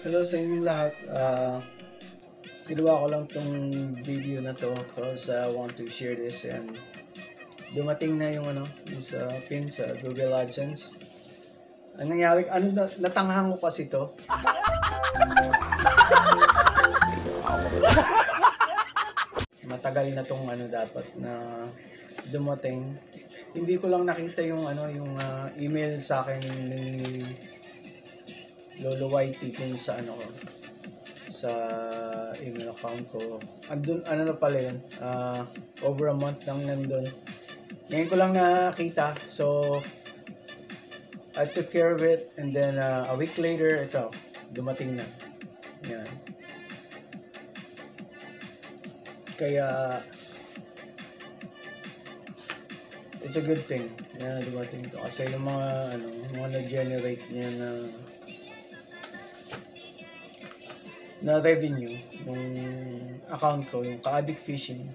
Hello sa inyong lahat. Ginawa ko lang tong video na to because I want to share this and dumating na yung yung sa pin sa Google AdSense. Ang nangyari, natanghan ko kasi to. Matagal na tong dapat na dumating. Hindi ko lang nakita yung email sa akin ni Lolo Whitey kung sa sa email account ko. Andun, na pala yun, over a month lang nandun. Ngayon ko lang nakita, so I took care of it, and then a week later, ito, dumating na. Yan. Kaya, it's a good thing na dumating ito. Kasi yung mga nag-generate niya na revenue yung account ko, yung Ka-Addict Fishing.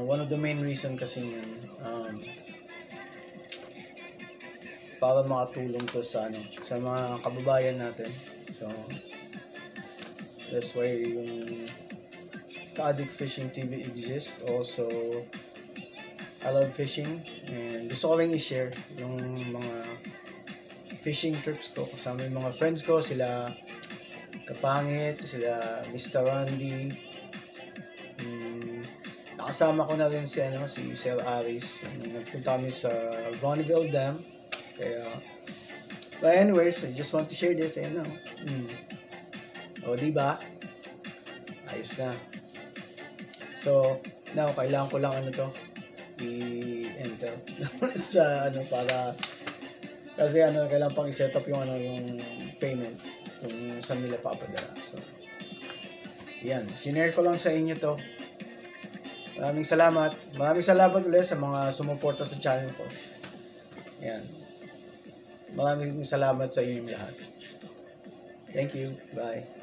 One of the main reason kasi yun, para makatulong to sa mga kababayan natin. So that's why yung Ka-Addict Fishing TV exists. Also, I love fishing and gusto ko lang i-share yung mga fishing trips ko kasama yung mga friends ko, sila Kapangit, sila Mr. Randy. Nakasama ko na rin si Sir Aris. Nagpunta kami sa Bonneville Dam. Kaya, but anyways, I just want to share this. O, diba? Ayos na. So, now, kailangan ko lang i-enter sa para kasi kailangan pang i-set up yung yung payment kung saan nila papadala. So, yan. Sinare ko lang sa inyo to. Maraming salamat. Maraming salamat ulit sa mga sumuporta sa channel ko. Yan. Maraming salamat sa inyong lahat. Thank you. Bye.